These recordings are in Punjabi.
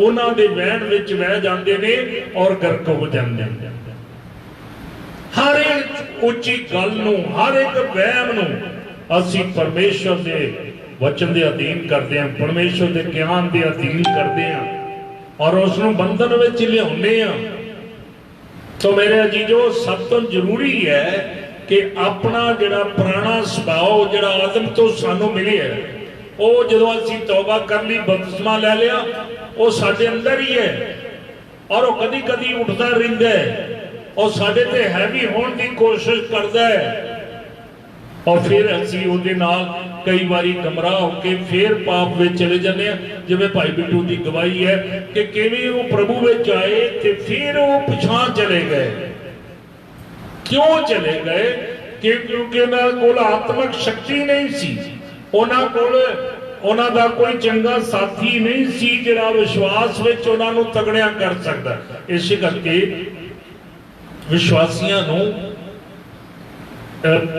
उन्हां दे वहण विच वह जांदे ने और गर्क हो जांदे ने। हर एक उच्ची गल नूं, हर एक वहम नूं असीं परमेश्वर दे वचन दे अधीन करदे हां, परमेश्वर दे ज्ञान दे अधीन करदे हां और उस नूं बंधन विच लिआउंदे हां। तो मेरे अजीजो, सब तो जरूरी है कि अपना जिहड़ा पुराना सुभाव जिहड़ा आदम तो सानू मिले है, वो जदों असीं तौबा कर ली, बपतिस्मा लै लिया, वो साडे अंदर ही है और वो कदी कदी उठदा रहिंदा है और साडे ते हैवी होण दी कोशिश करदा है और फिर असीं उहदे नाल कई बारी गमराह होके फिर पाप में चले जाते हैं। जिवें भाई बिट्टू की गवाही है कि किवें वो प्रभु में आए तो फिर वो पिछां चले गए। क्यों चले गए? क्योंकि उन्हां कोल आत्मक शक्ति नहीं सी, उन्हां कोल उन्हां दा कोई चंगा साथी नहीं सी जिहड़ा विश्वास विच उन्हां नूं तगड़िया कर सकदा। इस करके विश्वासियां नूं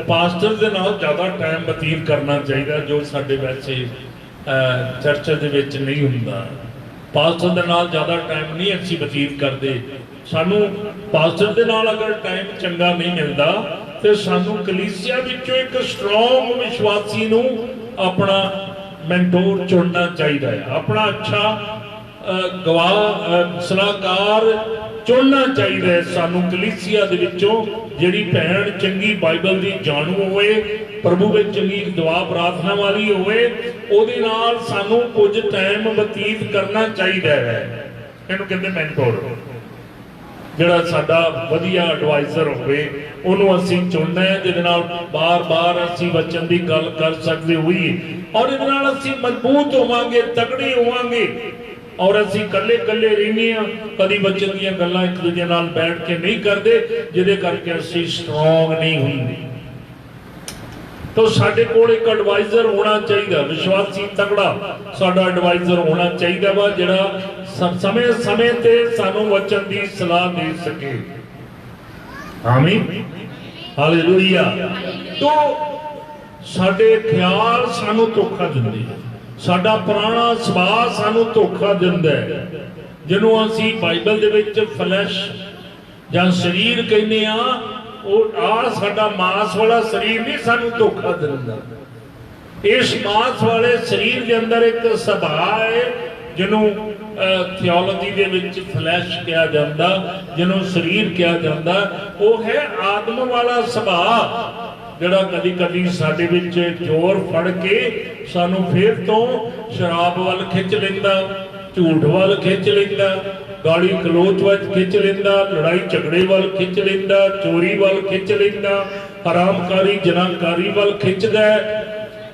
पास्टर दे नाल ज़्यादा टाइम बतीत करना चाहिए, जो साडे वैसे चर्च दे विच नहीं हुंदा। पास्टर दे नाल ज़्यादा टाइम नहीं असीं बतीत करते। सानू पास्टर दे नाल अगर टाइम चंगा नहीं मिलता तो सानू कलीसिया विचों एक स्ट्रॉन्ग विश्वासी नूं अपना मैंटोर चुनना चाहिए है, अपना अच्छा गवाह सलाहकार चुनना चाहिए। सानू कलीसिया दे विचों जिहड़ी भैन चंगी बाइबल दी जाणू होवे, प्रभु विच चंगी दुआ प्रार्थना वाली होवे, उहदे नाल सानू कुछ टाइम बतीत करना चाहिए है। इहनूं कहंदे मैंटोर, जिहड़ा साडा वधिया एडवाइजर होवे उहनूं असीं चुनना है, जिहदे नाल बार बार असीं वचन दी गल कर सकदे होईए और इहदे नाल असीं मजबूत होवांगे, तगड़े होवांगे और असीं कल्ले कल्ले रहने हाँ, कदी बच्चन दीयां गल्लां एक दूजे नाल बैठ के नहीं करते, जिहदे करके असीं स्ट्रॉन्ग नहीं हुंदे। तो साडे कोल एक एडवाइजर होना चाहिए, विश्वासी तगड़ा साडा एडवाइजर होना चाहिए वा, जिहड़ा समय समय ते सानू वचन दी सलाह दे सके। आमीन, हालेलुया। तो साडे ख्याल सानू धोखा दिंदे हैं, साडा पुराना सुभाव सानू धोखा दिंदा है, जिन्हों असीं बाइबल दे विच फ्लैश जां शरीर कहने आ, साडा मांस वाला शरीर नहीं सानू धोखा दिंदा। इस मांस वाले शरीर के अंदर एक सुभाव है जिन्हों थियोलॉजी दे विच फ्लैश कहा जाता, जिन्हों शरीर कहा जाता, वो है आत्म वाला सुभाव, जिहड़ा कदी कदी साडे विच जोर फड़ के सानू फिर तो शराब वाल खिंच लैंदा, झूठ वाल खिंच लैंदा, गाली गलोच वाल खिंच लैंदा, लड़ाई झगड़े वाल खिंच लैंदा, चोरी वाल खिंच लैंदा, हरामकारी जनाकारी वाल खिंचदा है।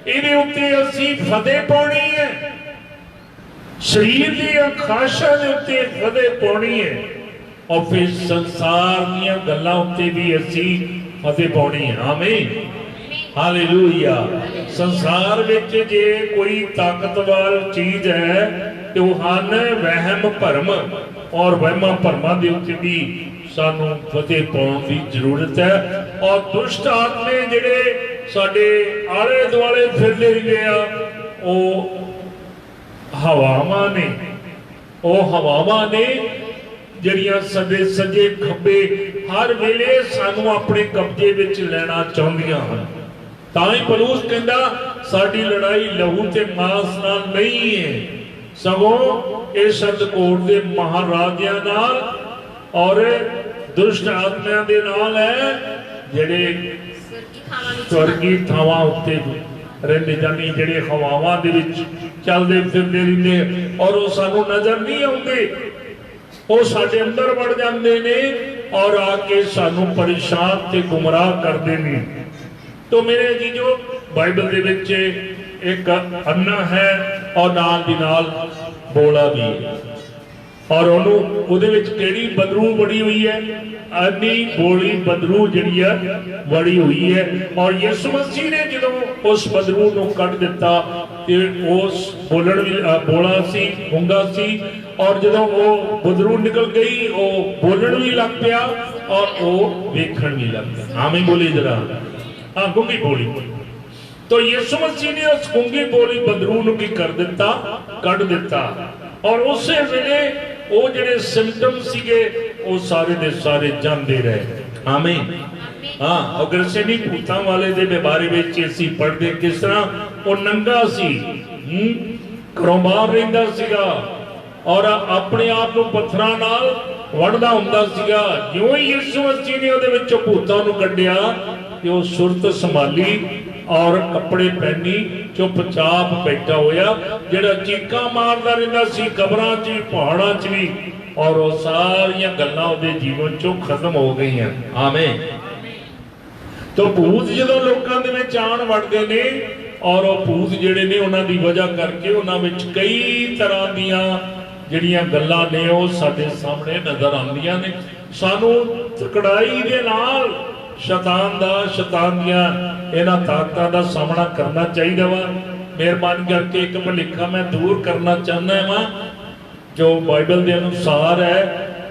इहदे उत्ते असीं फतेह पाउणी है, शरीर दी खाशां दे उत्ते फतेह पाउणी है और फिर संसार दीयां गल्लां उत्ते भी असीं फतेह पाउणी है। आमीन, हालेलुया। संसार विच जे कोई ताकतवर चीज है तो हन वहम भरम और वहमां भरमां दे उत्ते भी सानू फतेह पाउण दी जरूरत है। और दुष्ट आत्मे जिहड़े साडे आले दुआले फिरदे रहिंदे आ, ओ हवावां ने, ओ हवावां ने ਜਿਹੜੀਆਂ ਸਾਡੇ ਸੱਜੇ ਖੱਬੇ हर वेले सानू अपने कब्जे विच लेना चाहुंदियां हन। तां ही पौलुस कहंदा साडी लड़ाई लहू ते मांस नाल नहीं है, सगों इस अंधकोट दे महाराजियां नाल और दुष्ट आत्मावां दे नाल है, जिहड़े स्वर्गी थावां उत्ते रहंदे, जानी जिहड़े हवावां दे विच चलदे फिरदे रहिंदे और वो सानू नजर नहीं आउंदे, वो साडे अंदर वड़ जाते ने और आके सानू परेशान ते गुमराह करते हैं। तो मेरे जीजो, बाइबल दे विच एक अन्ना है और नाल दी नाल बोला भी है और उहदे विच किहड़ी बदरू बड़ी हुई है, अन्नी बोली बदरू जिहड़ी है बड़ी हुई है। और यीशु मसीह ने जदों उस बदरू नूं कढ दिता ते उस बोलण भी बोला सी, गूंगा सी, और जदों वो बदरू निकल गई वो बोलण भी लग पिया और वो वेखण भी लग पिया। आमीन बोली जरा, हाँ गूंगी बोली। तो यीशु मसीह ने उस गूंगी बोली बदरू नूं की कर दिता, कढ दिता और उस वेले वो जिहड़े सिम्पटम सीगे वो सारे दे सारे जांदे रहे। आमीन। हाँ, अगर सैनी भूतां वाले दे बारे में असीं पढ़दे किस तरह वो नंगा सी, घरों बाहर रहिंदा सीगा और अपने आप को पत्थरां नाल वढ़दा हुंदा सीगा। जिउं ही यीशु मसीह ने उहदे विचों भूतां नूं कढिया ते वो सुरत संभाली और कपड़े पहनी चुपचाप बैठा होया, जिहड़ा चीकां मारदा रहिंदा सी कबरां च भी पहाड़ां च भी, और वो सारियां गल्लां उहदे जीवन चों खत्म हो गईयां। आमीन। तो भूत जदों लोकां दे विच आण वड़दे ने और वो भूत जिहड़े ने उन्हां दी वजह करके उन्हां विच कई तरह दीयां जिहड़ियां गल्लां ने वो साडे सामने नज़र आउंदियां ने। सानू तकड़ाई दे नाल शैतान दियां इन्हां ताकतां दा सामना करना चाहिए वा। मेहरबानी करके एक भुलेखा मैं दूर करना चाहना वा जो बाइबल के अनुसार है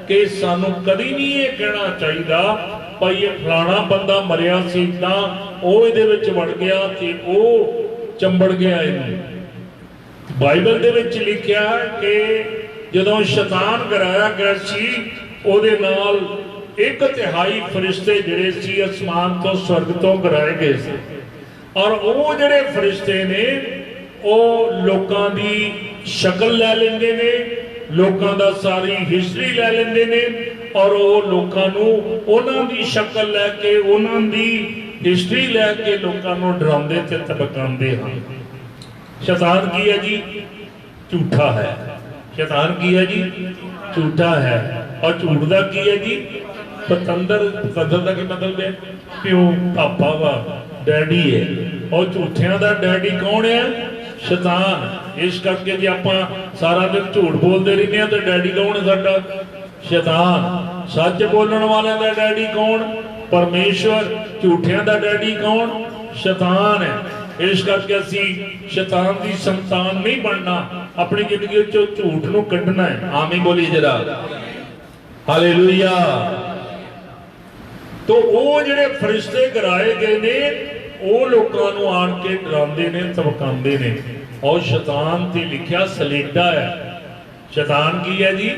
कि सानू कभी नहीं ये कहना चाहिए भाई ये फलाना बंदा मरिया सी तां ओह इहदे विच वड़ गया ते ओह चंबड़ गया। इहनूं बाइबल दे विच लिखिया है कि जदों शैतान गिराया गया सी ओहदे नाल 1/3 फरिश्ते जिहड़े सी आसमान तो स्वर्ग तो गिराए गए सी, और वो जिहड़े फरिश्ते ने वो लोकां दी शक्ल लै लैंदे ने, लोकां दा सारी हिस्ट्री लै लैंदे ने, और वो लोकां नूं उन्हां दी शक्ल लैके उन्हां दी हिस्ट्री लैके लोकां नूं डराउंदे ते धमकाउंदे हन। शैतान की है जी? झूठा है। शैतान की है जी? झूठा है। और झूठ दा की है जी? पतंदर। पतंदर का की मतलब है? प्यो पापा वा डैडी है, और झूठियां दा डैडी कौन है? शैतान। इस करके जी आपां सारा दिन झूठ बोलते रहने हैं तो डैडी कौन है साडा? शैतान। सच बोलने वाले दा डैडी कौन? परमेश्वर। झूठियां दा डैडी कौन? शैतान है। इस करके असी शैतान की संतान नहीं बनना, अपनी जिंदगी चो झूठ नूं कढना है। आमीन बोली जरा, हालेलुया। तो वो जिहड़े फरिश्ते गिराए गए ने वो लोकां नूं आण के डरांदे ने, धमकांदे ने, और शैतान ते लिखिया सलेडा है। शैतान की है जी?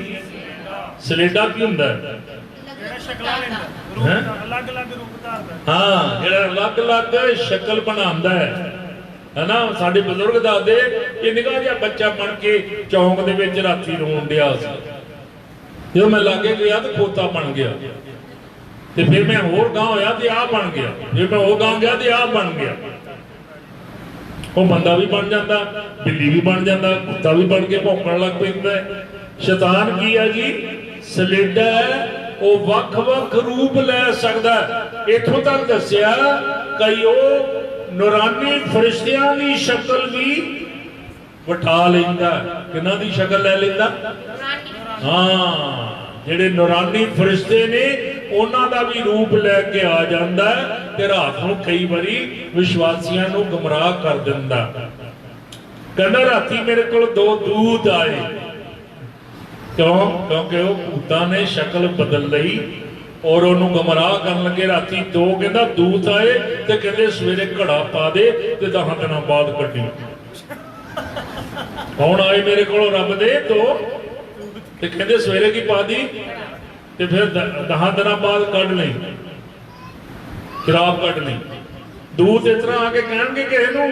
सलेडा की हुंदा है? हाँ, जिहड़ा अलग-अलग शक्ल बनांदा है ना। साडे बुजुर्ग दसदे कि निक्का जिहा बच्चा बन के चौंक दे विच राती रोण डिया सी, जदों मैं लागे गया तो खोता बन गया, ते फिर मैं होर गांह होया ते आ बन गया, फिर मैं होर गांह गया ते आ बन गया। वो बंदा भी बन जाता, बिल्ली भी बन जाता, कुत्ता भी बन के भौंकण लग पैंदा है। शैतान की है जी? सलेडा है। वो वख-वख रूप लै सकदा है। इत्थों तक दस्सिया कई वो नूरानी फरिश्तियां की शक्ल भी वठा लैंदा। किन्हां दी शक्ल लै लैंदा? हाँ, जिहड़े नूरानी फरिश्ते ने उन्हां दा भी रूप लैके आ जांदा है ते रात नूं कई बारी विश्वासियां नूं गुमराह कर दिंदा। कहंदा राती मेरे कोल 2 दूत आए। क्यों? क्योंकि वो भूतां ने शक्ल बदल लई और उन्होंने गुमराह करन लगे। राती 2 कहंदा दूत आए ते कहंदे सवेरे घड़ा पा दे ते 10 दिनों बाद कड्डी। कौन आए मेरे को? रब दे 2 ते कहंदे सवेरे की पा दी ते फिर 10 दिनों बाद कढ़ लई, शराब कढ़ लई। दूत इस तरह आके कहणगे किसे नूं?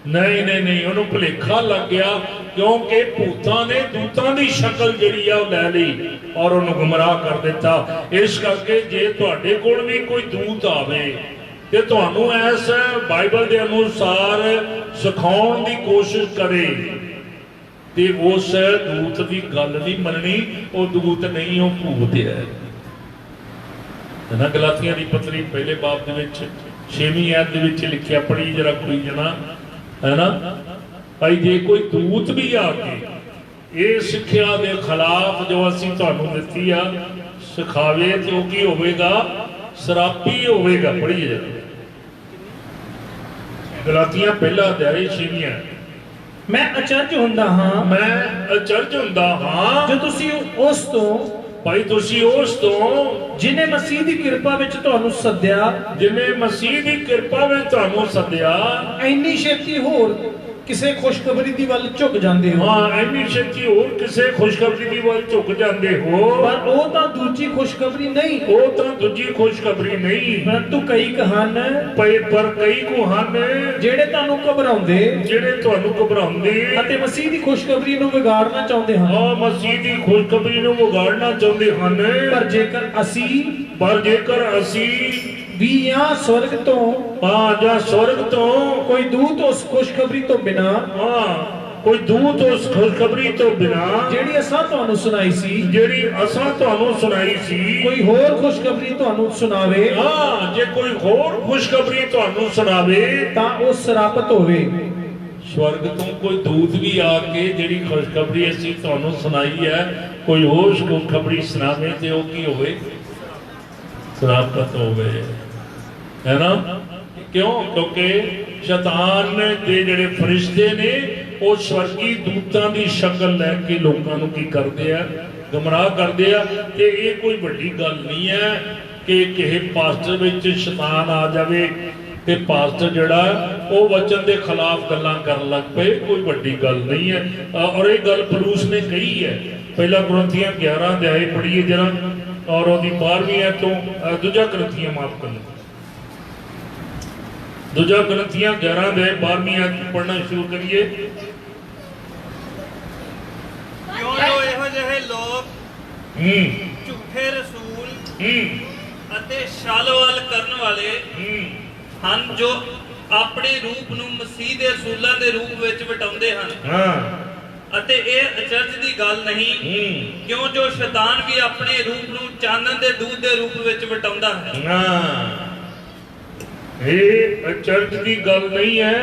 नहीं नहीं नहीं, उन्होंने भुलेखा लग गया क्योंकि भूतां ने दूतां की शक्ल जिहड़ी आ लै लई और उन्होंने गुमराह कर दिता। इस करके जे तुहाडे कोल भी कोई दूत आवे ते तुहानूं इस बाइबल के अनुसार सिखाउण की कोशिश करे ते उस दूत की गल नहीं मननी। वो दूत नहीं, वो भूत है ना। गलातियां दी पत्री पहले बाब दे विच 6वीं आयत दे विच लिखिया, पढ़ी जरा कोई जना, है ना भाई। जे कोई दूत भी आके ये सिक्ख्या के खिलाफ जो असीं तुहानूं दित्ती आ सिखावे तो की होवेगा? शराबी होवेगा। पढ़िए जरा गलातियां पहला अध्याय 6वीं आयत। मैं अचरज हुंदा हां, मैं अचरज हुंदा हां जो तुसीं उस तो भाई तुसी उस तो जिन्हें मसीह की कृपा विच तुहानूं सद्दिया, जिन्हें मसीह की कृपा विच तुहानूं सद्दिया, इन्नी छेती होर ਕਿਸੇ ਖੁਸ਼ਖਬਰੀ ਦੀ ਵੱਲ ਝੁਕ ਜਾਂਦੇ ਹੋ, ਹਾਂ ਇੰਨੀ ਛੇਤੀ ਹੋਰ ਕਿਸੇ ਖੁਸ਼ਖਬਰੀ ਦੀ ਵੱਲ ਝੁਕ ਜਾਂਦੇ ਹੋ, ਪਰ ਉਹ ਤਾਂ ਦੂਜੀ ਖੁਸ਼ਖਬਰੀ ਨਹੀਂ, ਉਹ ਤਾਂ ਦੂਜੀ ਖੁਸ਼ਖਬਰੀ ਨਹੀਂ, ਪਰੰਤੂ ਕਈ ਹਨ ਪਰ ਕਈ ਕੁ ਹਨ ਜਿਹੜੇ ਤੁਹਾਨੂੰ ਘਬਰਾਉਂਦੇ ਜਿਹੜੇ ਤੁਹਾਨੂੰ ਘਬਰਾਉਂਦੇ ਅਤੇ ਮਸੀਹ ਦੀ ਖੁਸ਼ਖਬਰੀ ਨੂੰ ਵਿਗਾੜਨਾ ਚਾਹੁੰਦੇ ਹਨ। ਆ ਮਸੀਹ ਦੀ ਖੁਸ਼ਖਬਰੀ ਨੂੰ ਵਿਗਾੜਨਾ ਚਾਹੁੰਦੇ ਹਨ। ਪਰ ਜੇਕਰ ਅਸੀਂ ਵੀ ਜਾਂ ਸਵਰਗ ਤੋਂ ਜਾਂ ਸਵਰਗ ਤੋਂ ਕੋਈ ਦੂਤ ਉਸ ਖੁਸ਼ਖਬਰੀ ਤੋਂ ਬਿਨਾ ਕੋਈ ਦੂਤ ਉਸ ਖੁਸ਼ਖਬਰੀ ਤੋਂ ਬਿਨਾ ਜਿਹੜੀ ਅਸਾਂ ਤੁਹਾਨੂੰ ਸੁਣਾਈ ਸੀ ਕੋਈ ਹੋਰ ਖੁਸ਼ਖਬਰੀ ਤੁਹਾਨੂੰ ਸੁਣਾਵੇ, ਜੇ ਕੋਈ ਹੋਰ ਖੁਸ਼ਖਬਰੀ ਤੁਹਾਨੂੰ ਸੁਣਾਵੇ ਤਾਂ ਉਹ ਸਰਾਪਤ ਹੋਵੇ। ਸਵਰਗ ਤੋਂ ਕੋਈ ਦੂਤ ਵੀ ਆ ਕੇ ਜਿਹੜੀ ਖੁਸ਼ਖਬਰੀ ਅਸੀਂ ਤੁਹਾਨੂੰ ਸੁਣਾਈ ਹੈ ਕੋਈ ਹੋਰ ਖੁਸ਼ਖਬਰੀ ਸੁਣਾਵੇ ਤੇ ਉਹ ਕੀ ਹੋਵੇ? ਸਰਾਪਤ ਹੋਵੇ, ਹੈ ਨਾ? ਕਿਉਂ? ਕਿਉਂਕਿ ਸ਼ੈਤਾਨ ਦੇ ਜਿਹੜੇ ਫਰਿਸ਼ਤੇ ਨੇ ਉਹ ਸਵਰਗੀ ਦੂਤਾਂ ਦੀ ਸ਼ਕਲ ਲੈ ਕੇ ਲੋਕਾਂ ਨੂੰ ਕੀ ਕਰਦੇ ਆ? ਗੁੰਮਰਾਹ ਕਰਦੇ ਆ। ਤੇ ਇਹ ਕੋਈ ਵੱਡੀ ਗੱਲ ਨਹੀਂ ਹੈ ਕਿ ਕਿਸੇ ਪਾਸਟਰ ਵਿੱਚ ਸ਼ੈਤਾਨ ਆ ਜਾਵੇ ਤੇ ਪਾਸਟਰ ਜਿਹੜਾ ਉਹ ਵਚਨ ਦੇ ਖਿਲਾਫ ਗੱਲਾਂ ਕਰਨ ਲੱਗ ਪਏ, ਕੋਈ ਵੱਡੀ ਗੱਲ ਨਹੀਂ ਹੈ। ਔਰ ਇਹ ਗੱਲ ਪੌਲੁਸ ਨੇ ਕਹੀ ਹੈ। ਪਹਿਲਾ ਕੁਰਿੰਥੀਆਂ 11 ਅਧਿਆਇ ਪੜ੍ਹੀਏ ਜਰਾ, ਔਰ ਉਹਦੀ 12ਵੀਂ ਹੈ ਤੋਂ ਦੂਜਾ ਕੁਰਿੰਥੀਆਂ ਮਾਫ ਕਰਨਾ, ਦੂਜਾ ਕੁਰਿੰਥੀਆਂ 11 ਅਧਿਆਇ 12ਵੀਂ ਆਇਤ ਪੜ੍ਹਨਾ ਸ਼ੁਰੂ ਕਰੀਏ। ਕਿਉਂ ਇਹੋ ਜਿਹੇ ਲੋਕ ਝੂਠੇ ਰਸੂਲ ਅਤੇ ਛਲਵਾਲ ਕਰਨ ਵਾਲੇ ਹਨ ਜੋ ਆਪਣੇ ਰੂਪ ਨੂੰ ਮਸੀਹ ਦੇ ਰਸੂਲਾਂ ਦੇ ਰੂਪ ਵਿੱਚ ਵਟਾਉਂਦੇ ਹਨ। ਅਤੇ ਇਹ ਅਚਰਜ ਦੀ ਗੱਲ ਨਹੀਂ, ਕਿਉਂ ਜੋ ਸ਼ੈਤਾਨ ਵੀ ਆਪਣੇ ਰੂਪ ਨੂੰ ਚਾਨਣ ਦੇ ਦੂਤ ਦੇ ਰੂਪ ਵਿੱਚ ਵਟਾਉਂਦਾ ਹੈ। ਇਹ ਅਚਰਜ ਦੀ ਗੱਲ ਨਹੀਂ ਹੈ,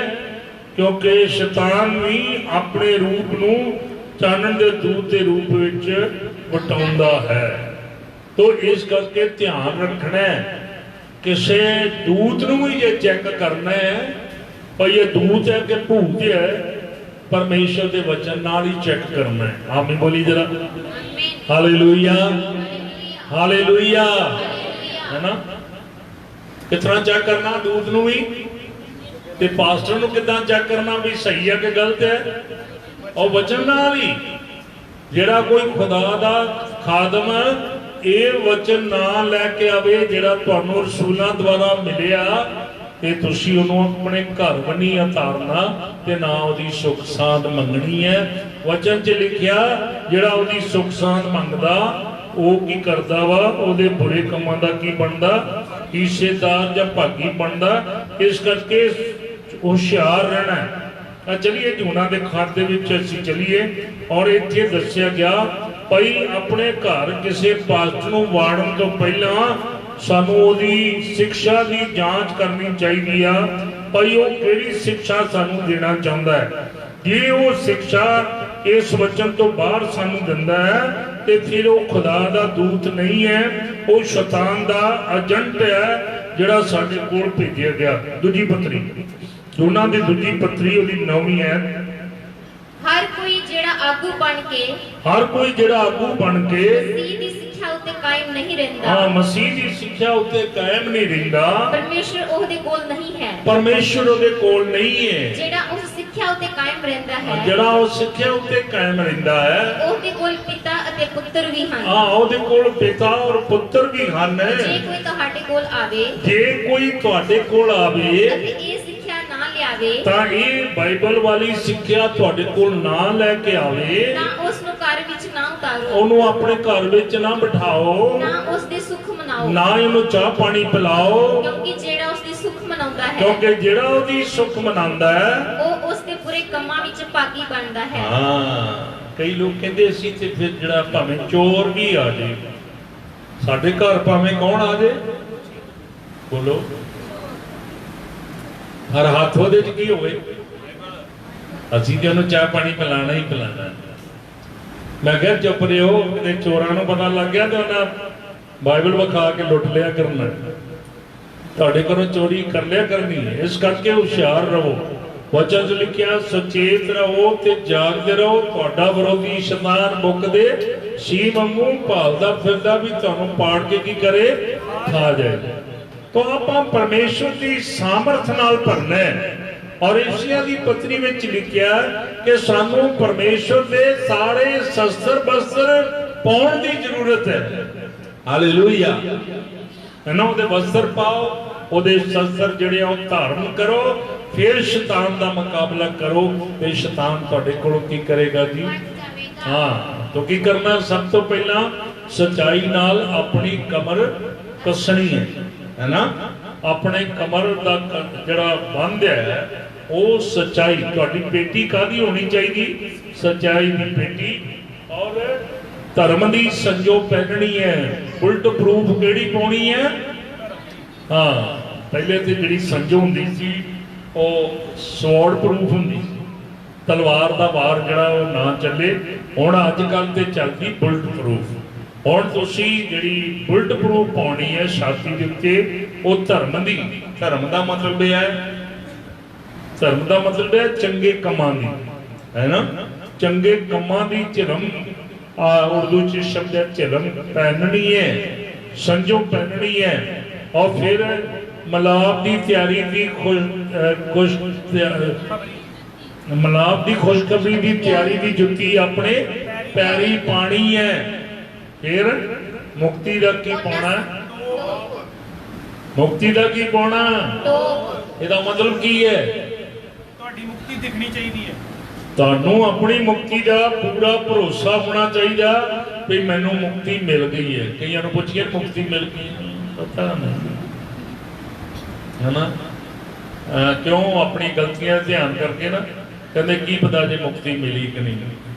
ਕਿਉਂਕਿ ਸ਼ੈਤਾਨ ਵੀ ਆਪਣੇ ਰੂਪ ਨੂੰ ਚਾਨਣ ਦੇ ਦੂਤ ਦੇ ਰੂਪ ਵਿੱਚ ਵਟਾਉਂਦਾ ਹੈ। ਤੋ ਇਸ ਕਰਕੇ ਧਿਆਨ ਰੱਖਣਾ ਹੈ, ਕਿਸੇ ਦੂਤ ਨੂੰ ਵੀ ਜੇ ਚੈੱਕ ਕਰਨਾ ਹੈ ਭਾਈ ਇਹ ਦੂਤ ਹੈ ਕਿ ਭੂਤ ਹੈ, ਪਰਮੇਸ਼ਰ ਦੇ ਵਚਨ ਨਾਲ ਹੀ ਚੈੱਕ ਕਰਨਾ ਹੈ। ਆਮੀਨ ਬੋਲੀ ਜਰਾ, ਹਾਲੇਲੂਇਆ, ਹਾਲੇਲੂਇਆ, ਹੈ ਨਾ? ਕਿਸ ਤਰ੍ਹਾਂ ਚੈੱਕ ਕਰਨਾ ਦੂਤ ਨੂੰ ਵੀ, ਤੇ ਪਾਸਟਰ ਨੂੰ ਕਿੱਦਾਂ ਚੈੱਕ ਕਰਨਾ ਵੀ ਸਹੀ ਹੈ ਕਿ ਗਲਤ ਹੈ? ਉਹ ਵਚਨ ਨਾਲ ਹੀ। ਜਿਹੜਾ ਕੋਈ ਖੁਦਾ ਦਾ ਖਾਦਮ ਇਹ ਵਚਨ ਨਾ ਲੈ ਕੇ ਆਵੇ ਜਿਹੜਾ ਤੁਹਾਨੂੰ ਰਸੂਲਾਂ ਦੁਆਰਾ ਮਿਲਿਆ, ਤੇ ਤੁਸੀਂ ਉਹਨੂੰ ਆਪਣੇ ਘਰ ਬਣੀ ਉਤਾਰਨਾ ਤੇ ਨਾ ਉਹਦੀ ਸੁੱਖ ਸਾਂਦ ਮੰਗਣੀ ਹੈ। ਵਚਨ 'ਚ ਲਿਖਿਆ ਜਿਹੜਾ ਉਹਦੀ ਸੁੱਖ ਸਾਂਦ ਮੰਗਦਾ ਉਹ ਕੀ ਕਰਦਾ ਵਾ? ਉਹਦੇ ਬੁਰੇ ਕੰਮਾਂ ਦਾ ਕੀ ਬਣਦਾ? ਹਿੱਸੇਦਾਰ ਜਾਂ ਭਾਗੀ ਬਣਦਾ। ਇਸ ਕਰਕੇ ਹੁਸ਼ਿਆਰ ਰਹਿਣਾ ਹੈ। ਚਲੀਏ ਜੂਨਾ ਦੇ ਖਾਤ ਦੇ ਵਿੱਚ ਅਸੀਂ ਚਲੀਏ, ਔਰ ਇੱਥੇ ਦੱਸਿਆ ਗਿਆ ਭਾਈ ਆਪਣੇ ਘਰ ਕਿਸੇ ਪਾਸਟਰ ਨੂੰ ਵਾੜਨ ਤੋਂ ਪਹਿਲਾਂ ਸਾਨੂੰ ਉਹਦੀ ਸਿੱਖਿਆ ਦੀ ਜਾਂਚ ਕਰਨੀ ਚਾਹੀਦੀ ਆ ਭਾਈ ਉਹ ਕਿਹੜੀ ਸਿੱਖਿਆ ਸਾਨੂੰ ਦੇਣਾ ਚਾਹੁੰਦਾ ਹੈ। ਜੇ ਉਹ ਸਿੱਖਿਆ ਇਸ ਵਚਨ ਤੋਂ ਬਾਹਰ ਸਾਨੂੰ ਦਿੰਦਾ ਹੈ ਤੇ ਫਿਰ ਉਹ ਖੁਦਾ ਦਾ ਦੂਤ ਨਹੀਂ ਹੈ, ਉਹ ਸ਼ੈਤਾਨ ਦਾ ਏਜੰਟ ਹੈ ਜਿਹੜਾ ਸਾਡੇ ਕੋਲ ਭੇਜਿਆ ਗਿਆ। ਦੂਜੀ ਪੱਤਰੀ ਦੋਨਾਂ ਦੀ ਦੂਜੀ ਪੱਤਰੀ ਉਹਦੀ 9ਵੀਂ ਹੈ। ਹਰ ਕੋਈ ਜਿਹੜਾ ਆਗੂ ਬਣ ਕੇ ਮਸੀਹ ਦੀ ਸਿੱਖਿਆ ਉੱਤੇ ਕਾਇਮ ਨਹੀਂ ਰਹਿੰਦਾ, ਮਸੀਹ ਦੀ ਸਿੱਖਿਆ ਉੱਤੇ ਕਾਇਮ ਨਹੀਂ ਰਹਿੰਦਾ, ਪਰਮੇਸ਼ਰ ਉਹਦੇ ਕੋਲ ਨਹੀਂ ਹੈ। ਪਰਮੇਸ਼ਰ ਉਹਦੇ ਕੋਲ ਨਹੀਂ ਹੈ। ਜਿਹੜਾ ਉਸ ਸਿੱਖਿਆ ਉੱਤੇ ਕਾਇਮ ਰਹਿੰਦਾ ਹੈ, ਜਿਹੜਾ ਉਹ ਸਿੱਖਿਆ ਉੱਤੇ ਕਾਇਮ ਰਹਿੰਦਾ ਹੈ, ਉਹਦੇ ਕੋਲ ਪਿਤਾ ਅਤੇ ਪੁੱਤਰ ਵੀ ਹਨ। ਉਹਦੇ ਕੋਲ ਪਿਤਾ ਔਰ ਪੁੱਤਰ ਵੀ ਹਨ। ਜੇ ਕੋਈ ਤੁਹਾਡੇ ਕੋਲ ਆਵੇ ਅਤੇ ਇਹ ਸਿੱਖਿਆ ਨਾ ਲਿਆਵੇ, ਤਾਂ ਇਹ ਬਾਈਬਲ ਵਾਲੀ ਸਿੱਖਿਆ ਤੁਹਾਡੇ ਕੋਲ ਨਾ ਲੈ ਕੇ ਆਵੇ, ਤਾਂ ਉਸ ਨੂੰ ਘਰ ਵਿੱਚ ਨਾ ਉਤਾਰੋ, ਉਹਨੂੰ ਆਪਣੇ ਘਰ ਵਿੱਚ ਨਾ ਬਿਠਾਓ, ਨਾ ਉਸ ਦੇ ਸੁੱਖ ਮਨਾਓ, ਨਾ ਇਹਨੂੰ ਚਾਹ ਪਾਣੀ ਪਿਲਾਓ, ਕਿਉਂਕਿ ਜਿਹੜਾ ਉਸ ਦੀ ਸੁੱਖ ਮਨਾਉਂਦਾ ਹੈ, ਕਿਉਂਕਿ ਜਿਹੜਾ ਉਹਦੀ ਸੁੱਖ ਮਨਾਉਂਦਾ ਹੈ ਉਹ ਉਸ ਦੇ ਬੁਰੇ ਕੰਮਾਂ ਵਿੱਚ ਭਾਗੀ ਬਣਦਾ ਹੈ। ਕਈ ਲੋਕ ਕਹਿੰਦੇ ਸੀ ਤੇ ਫਿਰ ਜਿਹੜਾ ਭਾਵੇਂ ਚੋਰ ਵੀ ਆ ਜਾਏ ਸਾਡੇ ਘਰ, ਭਾਵੇਂ ਕੌਣ ਆ ਜਾਏ, ਬੋਲੋ ਹਰ ਹੱਥ ਉਹਦੇ 'ਚ ਕੀ ਹੋਵੇ, ਅਸੀਂ ਤੇ ਉਹਨੂੰ ਚਾਹ ਪਾਣੀ ਪਿਲਾਣਾ ਹੀ ਪਿਲਾਣਾ। ਮੈਂ ਕਿਹਾ ਚੁੱਪ ਰਿਓ, ਕਿਤੇ ਚੋਰਾਂ ਨੂੰ ਪਤਾ ਲੱਗ ਗਿਆ ਤੇ ਉਹਨਾਂ ਬਾਈਬਲ ਵਿਖਾ ਕੇ ਲੁੱਟ ਲਿਆ ਕਰਨਾ, ਤੁਹਾਡੇ ਘਰੋਂ ਚੋਰੀ ਕਰ ਲਿਆ ਕਰਨੀ ਹੈ। ਇਸ ਕਰਕੇ ਹੁਸ਼ਿਆਰ ਰਹੋ। ਵਚਨ 'ਚ ਲਿਖਿਆ ਸੁਚੇਤ ਰਹੋ ਤੇ ਜਾਗਦੇ ਰਹੋ, ਤੁਹਾਡਾ ਵਿਰੋਧੀ ਸ਼ੈਤਾਨ ਮੁੱਕਦੇ ਸੀ ਵਾਂਗੂ ਭਾਲਦਾ ਫਿਰਦਾ ਵੀ ਤੁਹਾਨੂੰ ਪਾੜ ਕੇ ਕੀ ਕਰੇ, ਖਾ ਜਾਏ। तो आप परमेश्वर की सामर्थ नाल भरना है। ਔਰ ਏਸ਼ੀਆ ਦੀ ਪੱਤਰੀ ਵਿੱਚ ਲਿਖਿਆ ਕਿ ਸਾਨੂੰ ਪਰਮੇਸ਼ਵਰ ਦੇ ਸਾਰੇ ਸ਼ਸਤਰ ਬਸਤਰ ਪਾਉਣ ਦੀ ਜ਼ਰੂਰਤ ਹੈ। ਹਾਲੇਲੂਇਆ। ਇਹਨਾਂ ਉਹਦੇ ਬਸਤਰ ਪਾਓ, ਉਹਦੇ ਸ਼ਸਤਰ ਜਿਹੜੇ ਉਹ ਧਾਰਨ ਕਰੋ, ਫਿਰ ਸ਼ੈਤਾਨ ਦਾ ਮੁਕਾਬਲਾ ਕਰੋ ਤੇ ਸ਼ੈਤਾਨ ਤੁਹਾਡੇ ਕੋਲੋਂ ਕੀ ਕਰੇਗਾ ਜੀ? ਹਾਂ, ਤਾਂ ਕੀ ਕਰਨਾ? ਸਭ ਤੋਂ ਪਹਿਲਾਂ ਸਚਾਈ ਨਾਲ ਆਪਣੀ ਕਮਰ ਕੱਸਣੀ ਹੈ ਨਾ। ਆਪਣੇ ਕਮਰ ਦਾ ਜਿਹੜਾ ਬੰਧ ਹੈ ਉਹ ਸਚਾਈ। ਤੁਹਾਡੀ ਪੇਟੀ ਕਾਹਦੀ ਹੋਣੀ ਚਾਹੀਦੀ? ਸਚਾਈ ਦੀ ਪੇਟੀ। ਔਰ ਧਰਮ ਦੀ ਸੰਜੋ ਪਹਿਨਣੀ ਹੈ। ਬੁਲਟ ਪ੍ਰੂਫ ਕਿਹੜੀ ਪਾਉਣੀ ਹੈ? ਹਾਂ, ਪਹਿਲੇ ਤੇ ਜਿਹੜੀ ਸੰਜੋ ਹੁੰਦੀ ਸੀ ਉਹ ਸਵੋਰਡ ਪ੍ਰੂਫ ਹੁੰਦੀ ਸੀ, ਤਲਵਾਰ ਦਾ ਵਾਰ ਜਿਹੜਾ ਉਹ ਨਾ ਚੱਲੇ। ਹੁਣ ਅੱਜ ਕੱਲ੍ਹ ਤੇ ਚੱਲਦੀ ਬੁਲਟ ਪ੍ਰੂਫ। ਹੁਣ ਤੁਸੀਂ ਜਿਹੜੀ ਬੁਲਟ ਪ੍ਰੂਫ ਪਾਉਣੀ ਹੈ ਛਾਤੀ ਦੇ ਉੱਤੇ, ਉਹ ਧਰਮ ਦੀ। ਧਰਮ ਦਾ ਮਤਲਬ ਇਹ ਹੈ, ਧਰਮ ਦਾ ਮਤਲਬ ਹੈ ਚੰਗੇ ਕੰਮਾਂ ਦੀ, ਹੈ ਨਾ। ਚੰਗੇ ਕੰਮਾਂ ਦੀ ਝਿਲਮ, ਉਰਦੂ ਚ ਸ਼ਬਦ ਹੈ ਝਿਲਮ, ਪਹਿਨਣੀ ਹੈ, ਸੰਜੋ ਪਹਿਨਣੀ ਹੈ। ਔਰ ਫਿਰ ਮਲਾਪ ਦੀ ਤਿਆਰੀ ਦੀ ਮਲਾਪ ਦੀ ਖੁਸ਼ਖਬਰੀ ਦੀ ਤਿਆਰੀ ਦੀ ਜੁੱਤੀ ਆਪਣੇ ਪੈਰੀ ਪਾਣੀ ਹੈ। ਫਿਰ ਮੁਕਤੀ ਦਾ ਕੀ ਪਾਉਣਾ? ਮੁਕਤੀ ਦਾ ਕੀ ਪਾਉਣਾ? ਇਹਦਾ ਮਤਲਬ ਕੀ ਹੈ? ਤੁਹਾਡੀ ਮੁਕਤੀ ਦਿਖਣੀ ਚਾਹੀਦੀ ਹੈ। ਤੁਹਾਨੂੰ ਆਪਣੀ ਮੁਕਤੀ ਦਾ ਪੂਰਾ ਭਰੋਸਾ ਹੋਣਾ ਚਾਹੀਦਾ ਵੀ ਮੈਨੂੰ ਮੁਕਤੀ ਮਿਲ ਗਈ ਹੈ। ਕਈਆਂ ਨੂੰ ਪੁੱਛੀਏ ਮੁਕਤੀ ਮਿਲ ਗਈ, ਪਤਾ ਨਹੀਂ, ਹੈ ਨਾ। ਕਿਉਂ? ਆਪਣੀ ਗਲਤੀਆਂ ਦਾ ਧਿਆਨ ਕਰਕੇ ਨਾ ਕਹਿੰਦੇ ਕੀ ਪਤਾ ਜੇ ਮੁਕਤੀ ਮਿਲੀ ਕਿ ਨਹੀਂ।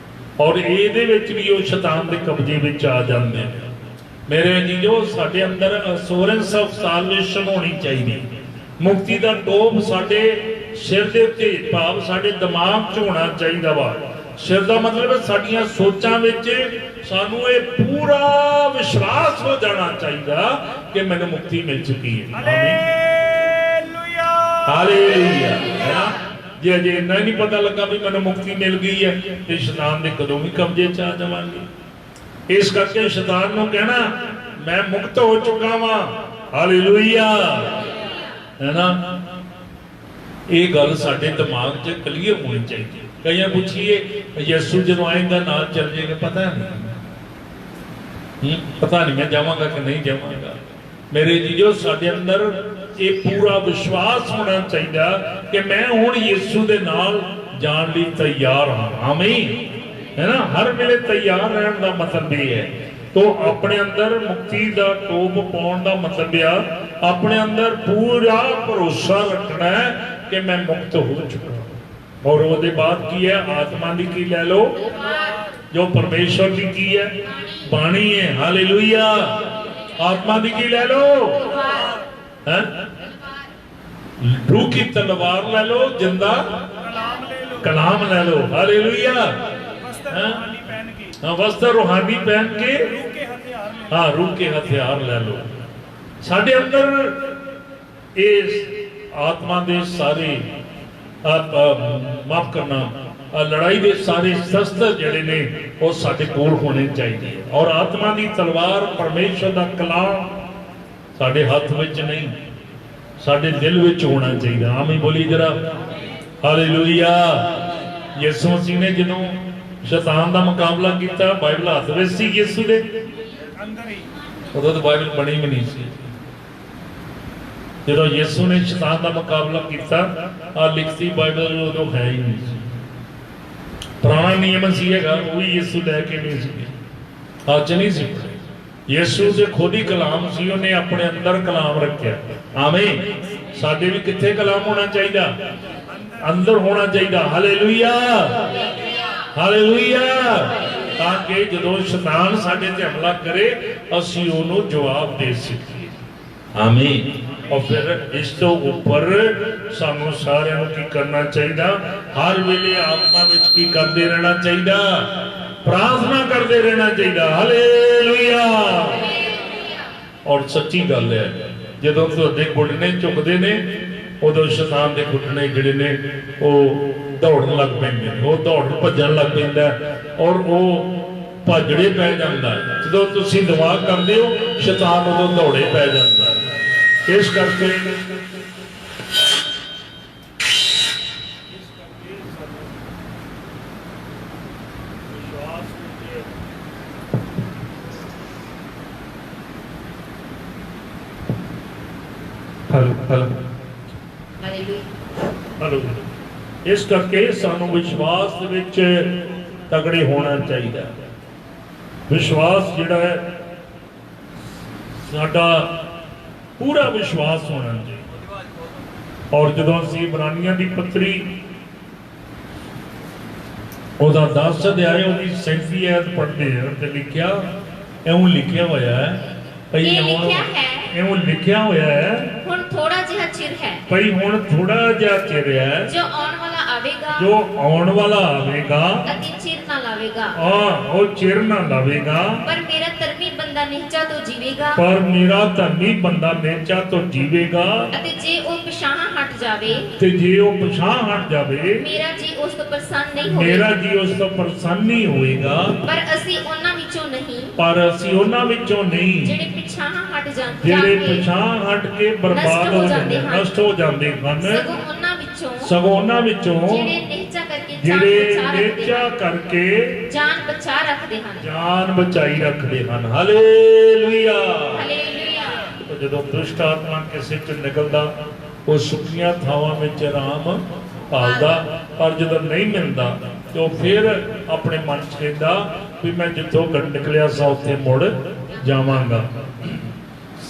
ਔਰ ਇਹਦੇ ਵਿੱਚ ਵੀ ਉਹ ਸ਼ੈਤਾਨ ਦੇ ਕਬਜ਼ੇ ਵਿੱਚ ਆ ਜਾਂਦੇ ਨੇ। ਮੇਰੇ ਜੀਜੋ, ਸਾਡੇ ਅੰਦਰ ਅਸ਼ੋਰੈਂਸ ਆਫ ਸਾਲਵੇਸ਼ਨ ਹੋਣੀ ਚਾਹੀਦੀ। ਮੁਕਤੀ ਦਾ ਟੋਪ ਸਾਡੇ ਸਿਰ ਦੇ ਉੱਤੇ, ਭਾਵ ਸਾਡੇ ਦਿਮਾਗ 'ਚ ਹੋਣਾ ਚਾਹੀਦਾ ਵਾ। ਸਿਰ ਦਾ ਮਤਲਬ ਹੈ ਸਾਡੀਆਂ ਸੋਚਾਂ ਵਿੱਚ ਸਾਨੂੰ ਇਹ ਪੂਰਾ ਵਿਸ਼ਵਾਸ ਹੋ ਜਾਣਾ ਚਾਹੀਦਾ ਕਿ ਮੈਨੂੰ ਮੁਕਤੀ ਮਿਲ ਚੁੱਕੀ ਹੈ। Hallelujah, hallelujah. ਜੇ ਅਜੇ ਇੰਨਾ ਹੀ ਨਹੀਂ ਪਤਾ ਲੱਗਾ ਵੀ ਮੈਨੂੰ ਮੁਕਤੀ ਮਿਲ ਗਈ ਹੈ ਤੇ ਸ਼ੈਤਾਨ ਦੇ ਕਦੋਂ ਵੀ ਕਬਜ਼ੇ 'ਚ ਆ ਜਾਵਾਂਗੇ। ਇਸ ਕਰਕੇ ਸ਼ੈਤਾਨ ਨੂੰ ਕਹਿਣਾ ਮੈਂ ਮੁਕਤ ਹੋ ਚੁੱਕਾ ਵਾਂ। ਹਾਲੇਲੂਇਆ, ਹੈ ਨਾ। ਇਹ ਗੱਲ ਸਾਡੇ ਦਿਮਾਗ 'ਚ ਕਲੀਅਰ ਹੋਣੀ ਚਾਹੀਦੀ। ਕਈਆਂ ਪੁੱਛੀਏ ਯਿਸੂ ਜਦੋਂ ਆਏਗਾ ਨਾਲ ਚੱਲ ਜਾਏਗਾ, ਪਤਾ ਨਹੀਂ, ਪਤਾ ਨਹੀਂ ਮੈਂ ਜਾਵਾਂਗਾ ਕਿ ਨਹੀਂ ਜਾਵਾਂਗਾ। ਮੇਰੇ ਜੀਜੋ, ਸਾਡੇ ਅੰਦਰ ਇਹ ਪੂਰਾ ਵਿਸ਼ਵਾਸ ਹੋਣਾ ਚਾਹੀਦਾ ਕਿ ਮੈਂ ਹੁਣ ਯਿਸੂ ਦੇ ਨਾਲ ਜਾਣ ਲਈ ਤਿਆਰ ਹਾਂ। ਆਮੀਨ, ਹੈ ਨਾ। ਹਰ ਵੇਲੇ ਤਿਆਰ ਰਹਿਣ ਦਾ ਮਤਲਬ ਇਹ ਹੈ। ਤੋ ਆਪਣੇ ਅੰਦਰ ਮੁਕਤੀ ਦਾ ਟੋਪ ਪਾਉਣ ਦਾ ਮਤਲਬ ਆ ਆਪਣੇ ਅੰਦਰ ਪੂਰਾ ਭਰੋਸਾ ਰੱਖਣਾ ਹੈ ਕਿ ਮੈਂ ਮੁਕਤ ਹੋ ਚੁੱਕਾ। ਔਰ ਉਹਦੇ ਬਾਅਦ ਕੀ ਹੈ? ਆਤਮਾ ਦੀ ਕੀ ਲੈ ਲਓ? ਜੋ ਪਰਮੇਸ਼ਵਰ ਦੀ ਕੀ ਹੈ? ਬਾਣੀ ਹੈ। ਹਾਲੇਲੂਇਆ। ਆਤਮਾ ਦੀ ਕੀ ਲੈ ਲਓ? ਹੈ रूह की तलवार ले लो, जिंदा कलाम ले लो। हालेलुया। वस्त्र रूहानी पहन के, हाँ, रूह के हथियार ले लो। साडे अंदर इस आत्मा दे सारे माफ करना लड़ाई दे सारे शस्त्र जड़े ने वो साडे कोल होने चाहिए। और आत्मा दी तलवार परमेश्वर दा कलाम साडे हाथ विच नहीं, साडे दिल विच होना चाहिए। आमीन बोली जरा। हालेलुया। यीशु मसीह ने जदों शैतान दा मुकाबला किया, बाइबल हाथ विच सी यीशु दे अंदर ही, उदों तो बाइबल बनी भी नहीं सी। जदों यीशु ने शैतान दा मुकाबला किया, आ लिखती बाइबल उदों है ही नहीं सी। पुराना नियम सी हैगा, वो भी यीशु लैके नहीं सी, अज नहीं सी। यीशु से खुद ही कलाम सी, उन्हें अपने अंदर कलाम रखा। आमीन। साडे भी किथे कलाम होना चाहिए? अंदर होना चाहिए। Hallelujah, hallelujah. ताकि जदों शैतान साडे ते हमला करे असीं ओनू जवाब दे सकीए। आमीन। और फिर इस तो ऊपर सानू सारिਆਂ ਨੂੰ की करना चाहिए? हर वेले आत्मा विच की करते रहना चाहिए? प्रार्थना करते रहना चाहिए। हालेलुया। और सच्ची गल है, जदों तुहाडे घुटने झुकदे ने उदों शैतान दे घुटने जिहड़े ने वो दौड़न लग पैंदे ने, वो दौड़ भज्जन लग पैंदा और वो भजड़े पै जांदा है। जदों तुसीं दुआ करदे हो शैतान उदों दौड़े पै जांदा है। इस करके ਹਲੋ। ਇਸ ਕਰਕੇ ਸਾਨੂੰ ਵਿਸ਼ਵਾਸ ਦੇ ਵਿੱਚ ਤਗੜੇ ਹੋਣਾ ਚਾਹੀਦਾ ਹੈ। ਵਿਸ਼ਵਾਸ ਜਿਹੜਾ ਹੈ ਸਾਡਾ ਪੂਰਾ ਵਿਸ਼ਵਾਸ ਹੋਣਾ ਚਾਹੀਦਾ। ਔਰ ਜਦੋਂ ਅਸੀਂ ਇਬਰਾਨੀਆਂ ਦੀ ਪੱਤਰੀ ਉਹਦਾ 10 ਅਧਿਆਇ ਉਹਦੀ 37 ਐਤ ਪੜ੍ਹਦੇ ਹਾਂ ਤੇ ਇਉਂ ਲਿਖਿਆ ਹੋਇਆ ਹੈ ਭਈ ਇਹ ਲਿਖਿਆ ਹੈ, ਇਉਂ ਲਿਖਿਆ ਹੋਇਆ ਹੈ ਹੁਣ ਥੋੜਾ ਜਿਹਾ ਚਿਰ ਹੈ ਭਈ ਹੁਣ ਥੋੜਾ ਜਿਹਾ ਚਿਰ ਹੈ ਜੋ ਆਉਣ ਵਾਲਾ ਆਵੇਗਾ ਜੋ ਆਉਣ ਵਾਲਾ ਆਵੇਗਾ ਅਤੇ ਚਿਰ ਨਾ ਲਾਵੇਗਾ, ਉਹ ਚਿਰ ਨਾ ਲਾਵੇਗਾ। ਪਰ ਮੇਰਾ ਧਰਮੀ ਬੰਦਾ ਨਿਹਚਾ ਤੋਂ ਜੀਵੇਗਾ, ਪਰ ਮੇਰਾ ਧਰਮੀ ਬੰਦਾ ਨਿਹਚਾ ਤੋਂ ਜੀਵੇਗਾ। ਅਤੇ ਜੇ ਉਹ ਪਿਛਾਂਹ ਹਟ ਜਾਵੇ, ਤੇ ਜੇ ਉਹ ਪਛਾਂ ਹਟ ਜਾਵੇ ਮੇਰਾ ਜੀ ਉਸ ਤੋਂ ਪ੍ਰਸੰਨ ਨਹੀਂ ਮੇਰਾ ਹੋਵੇਗਾ। ਜੀ ਉਸ ਤੋਂ ਪ੍ਰਸੰਨ ਨਹੀਂ ਹੋਏਗਾ। ਪਰ ਅਸੀਂ ਉਹਨਾਂ ਵਿੱਚੋਂ ਨਹੀਂ ਪਰ ਅਸੀਂ ਉਹਨਾਂ ਵਿੱਚੋਂ ਨਹੀਂ ਜਿਹੜੇ ਪਿਛਾਂਹ ਹਟ ਜਿਹੜੇ ਜਾਂਦੇ ਪਛਾਂ ਹਟ ਕੇ ਬਰਬਾਦ ਹੋ ਜਾਂਦੇ ਨਸ਼ਟ ਹੋ ਜਾਂਦੇ ਹਨ, ਸਗੋਂ ਉਹਨਾਂ ਵਿੱਚੋਂ ਸਗੋਂ ਉਹਨਾਂ ਵਿੱਚੋਂ ਜਿਹੜੇ ਨਿਹਚਾ ਕਰਕੇ ਜਿਹੜੇ ਨਿਹਚਾ ਕਰਕੇ ਜਾਨ ਬਚਾ ਰੱਖਦੇ ਹਨ। ਜਾਨ ਬਚਾਈ ਰੱਖਦੇ ਹਨ। ਹਾਲੇਲੂਇਆ। ਹਾਲੇਲੂਇਆ। ਜਦੋਂ ਦੁਸ਼ਟ ਆਤਮਾ ਕਿਸੇ ਚ ਨਿਕਲਦਾ ਉਹ ਸੁੱਕੀਆਂ ਥਾਵਾਂ ਵਿੱਚ ਆਰਾਮ ਭਾਲਦਾ, ਪਰ ਜਦੋਂ ਨਹੀਂ ਮਿਲਦਾ ਤੇ ਉਹ ਫਿਰ ਆਪਣੇ ਮਨ ਚ ਕਹਿੰਦਾ ਵੀ ਮੈਂ ਜਿੱਥੋਂ ਨਿਕਲਿਆ ਸਾਂ ਉੱਥੇ ਮੁੜ ਜਾਵਾਂਗਾ।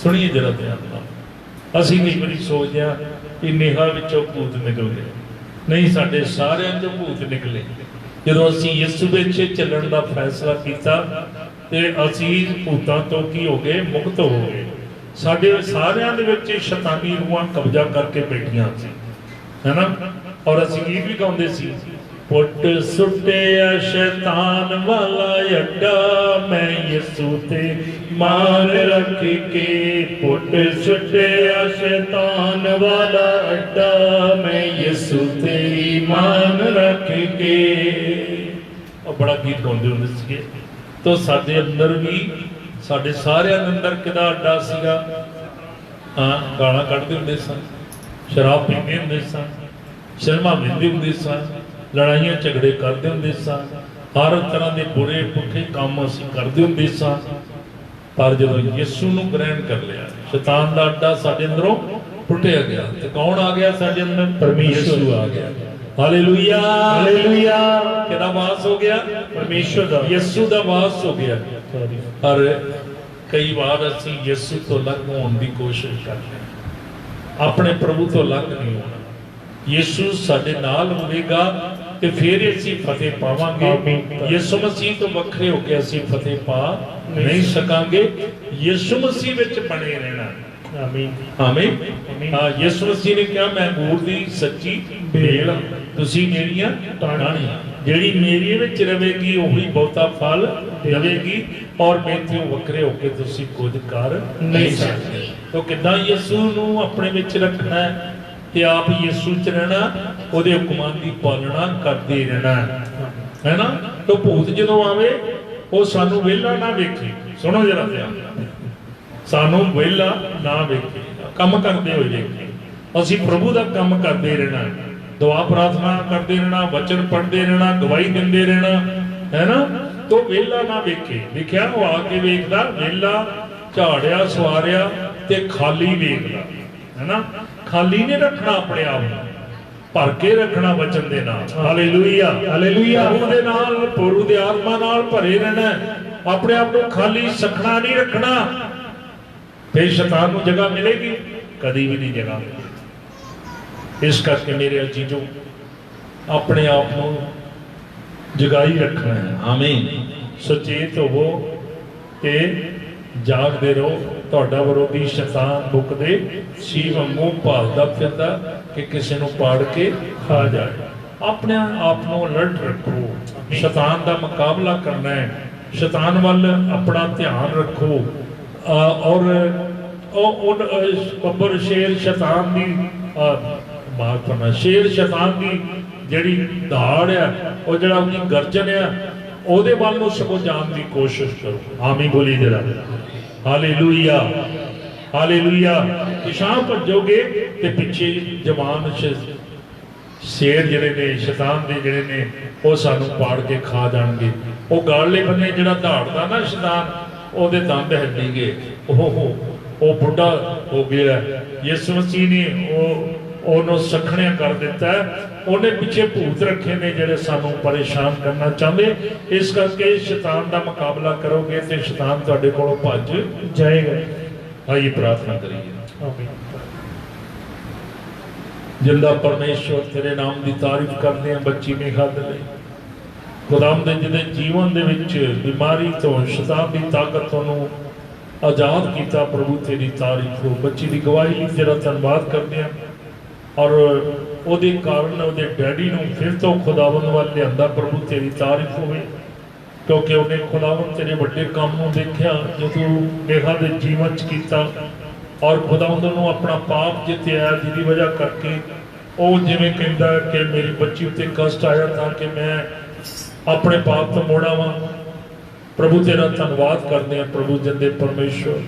ਸੁਣੀਏ ਜਰਾ ਧਿਆਨ ਨਾਲ। ਅਸੀਂ ਕਈ ਵਾਰੀ ਸੋਚਦੇ ਹਾਂ ਕਿ ਨੇਹਾ ਵਿੱਚੋਂ ਭੂਤ ਨਿਕਲ ਗਏ। ਨਹੀਂ, ਸਾਡੇ ਸਾਰਿਆਂ ਚੋਂ ਭੂਤ ਨਿਕਲੇ। ਜਦੋਂ ਅਸੀਂ ਯਿਸੂ ਵਿੱਚ ਚੱਲਣ ਦਾ ਫੈਸਲਾ ਕੀਤਾ ਤੇ ਅਸੀਂ ਭੂਤਾਂ ਤੋਂ ਕੀ ਹੋ ਗਏ? ਮੁਕਤ ਹੋ ਗਏ। ਸਾਡੇ ਸਾਰਿਆਂ ਦੇ ਵਿੱਚ ਸ਼ੈਤਾਨੀ ਰੂਹਾਂ ਕਬਜ਼ਾ ਕਰਕੇ ਬੈਠੀਆਂ ਸੀ, ਹੈਨਾ। ਔਰ ਅਸੀਂ ਗੀਤ ਵੀ ਗਾਉਂਦੇ ਸੀ, ਪੁੱਟ ਸੁੱਟਿਆ ਸ਼ੈਤਾਨ ਵਾਲਾ ਅੱਡਾ, ਮੈਂ ਯਿਸੂ ਤੇ ਮਾਨ ਰੱਖ ਕੇ। ਪੁੱਟ ਸੁੱਟਿਆ ਸ਼ੈਤਾਨ ਵਾਲਾ ਅੱਡਾ, ਮੈਂ ਯਿਸੂ ਤੇ ਮਾਨ ਰੱਖ ਕੇ। ਉਹ ਬੜਾ ਗੀਤ ਗਾਉਂਦੇ ਹੁੰਦੇ ਸੀਗੇ। ਤਾਂ ਸਾਡੇ ਅੰਦਰ ਵੀ, ਸਾਡੇ ਸਾਰਿਆਂ ਦੇ ਅੰਦਰ ਕਿਹਦਾ ਅੱਡਾ ਸੀਗਾ? ਹਾਂ, ਗਾਲਾਂ ਕੱਢਦੇ ਹੁੰਦੇ ਸਨ, ਸ਼ਰਾਬ ਪੀਂਦੇ ਹੁੰਦੇ ਸਨ, ਸ਼ਰਮਾ ਲੈਂਦੇ ਹੁੰਦੇ ਸਨ, ਲੜਾਈਆਂ ਝਗੜੇ ਕਰਦੇ ਹੁੰਦੇ ਸਨ, ਹਰ ਤਰ੍ਹਾਂ ਦੇ ਬੁਰੇ ਪੁੱਠੇ ਕੰਮ ਅਸੀਂ ਕਰਦੇ ਹੁੰਦੇ ਸਾਂ। ਪਰ ਜਦੋਂ ਯਿਸੂ ਨੂੰ ਗ੍ਰਹਿਣ ਕਰ ਲਿਆ, ਸ਼ੈਤਾਨ ਦਾ ਅੱਡਾ ਸਾਡੇ ਅੰਦਰੋਂ ਟੁੱਟਿਆ ਗਿਆ ਤੇ ਕੌਣ ਆ ਗਿਆ ਸਾਡੇ ਅੰਦਰ? ਪਰਮੇਸ਼ਰ ਆ ਗਿਆ। Hallelujah, hallelujah. ਕਿਹਦਾ ਵਾਸ ਹੋ ਗਿਆ? ਪਰਮੇਸ਼ਰ ਦਾ, ਯਿਸੂ ਦਾ ਵਾਸ ਹੋ ਗਿਆ। ਪਰ ਕਈ ਵਾਰ ਅਸੀਂ ਯਿਸੂ ਤੋਂ ਅਲੱਗ ਹੋਣ ਦੀ ਕੋਸ਼ਿਸ਼ ਕਰਦੇ ਹਾਂ, ਆਪਣੇ ਪ੍ਰਭੂ ਤੋਂ ਅਲੱਗ ਨਹੀਂ ਹੋਣਾ। ਯਿਸੂ ਸਾਡੇ ਨਾਲ ਹੋਵੇਗਾ ਤੇ ਫਿਰ ਅਸੀਂ ਫਤਿਹ ਪਾਵਾਂਗੇ। ਯਿਸੂ ਮਸੀਹ ਤੋਂ ਵੱਖਰੇ ਹੋ ਕੇ ਅਸੀਂ ਫਤਿਹ ਪਾ ਨਹੀਂ ਸਕਾਂਗੇ। ਯਿਸੂ ਮਸੀਹ ਵਿੱਚ ਬਣੇ ਰਹਿਣਾ। ਆਮੀਨ, ਆਮੀਨ। ਹਾਂ, ਯਿਸੂ ਮਸੀਹ ਨੇ ਕਿਹਾ, ਮੈਂ ਅੰਗੂਰ ਦੀ ਸੱਚੀ ਬੇਲ, ਤੁਸੀਂ ਮੇਰੀਆਂ ਟਾਹਣੀਆਂ। ਜਿਹੜੀ ਮੇਰੇ ਵਿੱਚ ਰਵੇਗੀ ਉਹੀ ਬਹੁਤਾ ਫਲ ਦੇਵੇਗੀ, ਔਰ ਮੈਥੋਂ ਵੱਖਰੇ ਹੋ ਕੇ ਤੁਸੀਂ ਕੁਝ ਕਰ ਨਹੀਂ ਸਕਦੇ। ਤਾਂ ਕਿੱਦਾਂ ਯਿਸੂ ਨੂੰ ਆਪਣੇ ਵਿੱਚ ਰੱਖਣਾ ਹੈ ਤੇ ਆਪ ਯਿਸੂ ਚ ਰਹਿਣਾ, ਉਹਦੇ ਹੁਕਮਾਂ ਦੀ ਪਾਲਣਾ ਕਰਦੇ ਰਹਿਣਾ, ਹੈ ਨਾ। ਤਾਂ ਭੂਤ ਜਦੋਂ ਆਵੇ ਉਹ ਸਾਨੂੰ ਵਿਹਲਾ ਨਾ ਵੇਖੇ। ਸੁਣੋ ਜਰਾ ਧਿਆਨ ਨਾਲ, ਸਾਨੂੰ ਵਿਹਲਾ ਨਾ ਵੇਖੇ, ਕੰਮ ਕਰਦੇ ਹੋਏ ਵੇਖੇ। ਅਸੀਂ ਪ੍ਰਭੂ ਦਾ ਕੰਮ ਕਰਦੇ ਰਹਿਣਾ, ਦੁਆ ਪ੍ਰਾਰਥਨਾ ਕਰਦੇ ਰਹਿਣਾ, ਵਚਨ ਪੜ੍ਹਦੇ ਰਹਿਣਾ, ਗਵਾਹੀ ਦਿੰਦੇ ਰਹਿਣਾ, ਹੈ ਨਾ। ਤਾਂ ਵਿਹਲਾ ਨਾ ਵੇਖੇ। ਲਿਖਿਆ ਉਹ ਆ ਕੇ ਵੇਖਦਾ, ਵਿਹਲਾ ਝਾੜਿਆ ਸਵਾਰਿਆ ਤੇ ਖਾਲੀ ਵੇਖਦਾ, ਹੈ ਨਾ। ਖਾਲੀ ਨਹੀਂ ਰੱਖਣਾ ਆਪਣੇ ਆਪ ਨੂੰ, ਭਰ ਕੇ ਰੱਖਣਾ ਵਚਨ ਦੇ ਨਾਲ। Hallelujah, hallelujah. ਪ੍ਰਭੂ ਦੇ ਨਾਲ, ਪ੍ਰਭੂ ਦੇ ਆਤਮਾ ਨਾਲ ਭਰੇ ਰਹਿਣਾ, ਆਪਣੇ ਆਪ ਨੂੰ ਖਾਲੀ ਸਖਣਾ ਨਹੀਂ ਰੱਖਣਾ। ਫਿਰ ਸ਼ੈਤਾਨ ਨੂੰ ਜਗ੍ਹਾ ਮਿਲੇਗੀ? ਕਦੀ ਵੀ ਨਹੀਂ ਜਗ੍ਹਾ ਮਿਲੇਗੀ। ਇਸ ਕਰਕੇ ਮੇਰੇ ਅਜੀਜ਼ੋ, ਆਪਣੇ ਆਪ ਨੂੰ ਜਗਾਈ ਰੱਖਣਾ ਹੈ। ਆਮੀਨ। ਸੁਚੇਤ ਹੋਵੋ ਤੇ ਜਾਗਦੇ ਰਹੋ। ਤੁਹਾਡਾ ਵਿਰੋਧੀ ਸ਼ੈਤਾਨ ਮੁੱਕਦੇ ਸੀ ਵਾਂਗੂ ਭਾਲਦਾ ਫਿਰਦਾ ਕਿ ਕਿਸੇ ਨੂੰ ਪਾੜ ਕੇ ਖਾ ਜਾਏ। ਆਪਣੇ ਆਪ ਨੂੰ ਅਲਰਟ ਰੱਖੋ। ਸ਼ੈਤਾਨ ਦਾ ਮੁਕਾਬਲਾ ਕਰਨਾ ਹੈ, ਸ਼ੈਤਾਨ ਵੱਲ ਆਪਣਾ ਧਿਆਨ ਰੱਖੋ। ਔਰ ਉਹ ਸ਼ੇਰ ਸ਼ੈਤਾਨ ਦੀ ਮਾਰ ਕਰਨਾ, ਸ਼ੇਰ ਸ਼ੈਤਾਨ ਦੀ ਜਿਹੜੀ ਦਹਾੜ ਆ, ਉਹ ਜਿਹੜਾ ਉਹਦੀ ਗਰਜਨ ਆ, ਉਹਦੇ ਵੱਲ ਨੂੰ ਸਗੋਂ ਜਾਣ ਦੀ ਕੋਸ਼ਿਸ਼ ਕਰੋ। ਆਮੀਨ ਬੋਲੀ ਜਰਾ। Hallelujah, hallelujah. ਪਿਛਾਂ ਭੱਜੋਗੇ ਤੇ ਪਿੱਛੇ ਜਵਾਨ ਸ਼ੇਰ ਜਿਹੜੇ ਨੇ, ਸ਼ੈਤਾਨ ਦੇ ਜਿਹੜੇ ਨੇ, ਉਹ ਸਾਨੂੰ ਪਾੜ ਕੇ ਖਾ ਜਾਣਗੇ। ਉਹ ਗਾਲੇ ਬੰਨੇ ਜਿਹੜਾ ਦਹਾੜਦਾ ਨਾ ਸ਼ੈਤਾਨ, ਉਹਦੇ ਦੰਦ ਹਿੱਲਣਗੇ। ਉਹ ਉਹ ਬੁੱਢਾ ਹੋ ਗਿਆ। ਯਿਸੂ ਮਸੀਹ ਨੇ ਉਹਨੂੰ ਸਖਣਿਆ ਕਰ ਦਿੱਤਾ। ਉਹਨੇ ਪਿੱਛੇ ਭੂਤ ਰੱਖੇ ਨੇ ਜਿਹੜੇ ਸਾਨੂੰ ਪਰੇਸ਼ਾਨ ਕਰਨਾ ਚਾਹੁੰਦੇ। ਇਸ ਕਰਕੇ ਸ਼ੈਤਾਨ ਦਾ ਮੁਕਾਬਲਾ ਕਰੋਗੇ ਤੇ ਸ਼ੈਤਾਨ ਤੁਹਾਡੇ ਕੋਲੋਂ ਭੱਜ ਜਾਏਗਾ। ਆइए प्रार्थना करिए। जिंदा परमेश्वर तेरे नाम की तारीफ करते हैं बच्ची नेहा दे लई। खुदाम दे जिहदे जीवन दे विच बीमारी तो शैतान की ताकत तों आजाद किया, प्रभु तेरी तारीफ हो। बच्ची की गवाही लई तेरा धन्यवाद करते हैं और ਉਹਦੇ ਕਾਰਨ ਉਹਦੇ ਡੈਡੀ ਨੂੰ ਫਿਰ ਤੋਂ ਖੁਦਾਵੰਦ ਵੱਲ ਲਿਆਂਦਾ। ਪ੍ਰਭੂ ਤੇਰੀ ਤਾਰੀਫ ਹੋਵੇ ਕਿਉਂਕਿ ਉਹਨੇ ਖੁਦਾਵੰਦ ਤੇਰੇ ਵੱਡੇ ਕੰਮ ਨੂੰ ਦੇਖਿਆ ਜੋ ਤੂੰ ਨੇਹਾ ਦੇ ਜੀਵਨ 'ਚ ਕੀਤਾ ਔਰ ਖੁਦਾਵੰਦ ਨੂੰ ਆਪਣਾ ਪਾਪ ਜਿੱਤਿਆ, ਜਿਹਦੀ ਵਜ੍ਹਾ ਕਰਕੇ ਉਹ ਜਿਵੇਂ ਕਹਿੰਦਾ ਕਿ ਮੇਰੀ ਬੱਚੀ ਉੱਤੇ ਕਸ਼ਟ ਆਇਆ ਤਾਂ ਕਿ ਮੈਂ ਆਪਣੇ ਪਾਪ ਤੋਂ ਮੁੜ ਆਵਾਂ। ਪ੍ਰਭੂ ਤੇਰਾ ਧੰਨਵਾਦ ਕਰਦੇ ਹਾਂ। ਪ੍ਰਭੂ ਜਿੰਦੇ ਪਰਮੇਸ਼ਵਰ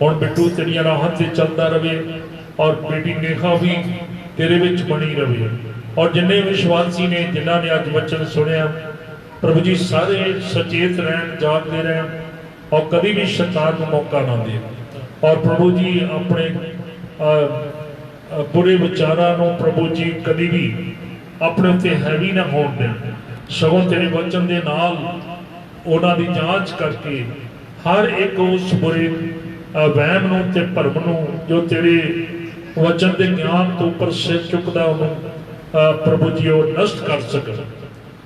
ਹੁਣ ਬਿੱਟੂ ਤੇਰੀਆਂ ਰਾਹਾਂ ਤੇ ਚੱਲਦਾ ਰਵੇ ਔਰ ਬੇਟੀ ਨੇਹਾ ਵੀ तेरे विच बनी रहे और जिन्ने विश्वासी ने जिन्हों ने अज वचन सुनिया प्रभु जी सारे सचेत रहन, जागते रहन और कभी भी शैतान को मौका ना दे। और प्रभु जी अपने बुरे विचारों को प्रभु जी कभी भी अपने उत्ते हैवी ना होण देण, सगों तेरे वचन के नाल उन्हां दी जांच करके हर एक उस बुरे वहम नूं ते भरम नूं जो तेरे वचन के ज्ञान तो उपर सिर चुकदा प्रभु जी वो नष्ट कर सकन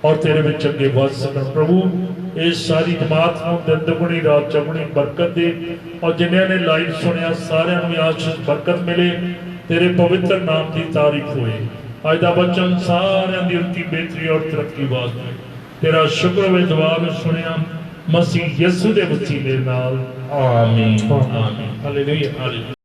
और तेरे विच अगे वध सकन। प्रभु इस सारी जमात को दिन दुगनी रात चौगुनी बरकत दे और जिन्होंने ने लाइव सुनिया सारिਆਂ ਨੂੰ आशीष बरकत मिले। तेरे पवित्र नाम की तारीफ होए। अज दा वचन सारिਆਂ ਦੀ उनकी बेहतरी और तरक्की वास्ते तेरा शुक्र वे दुआ में सुनिया मसीह यीशु दे वसीले नाल आमीन आमीन हालेलुया हालेलुया।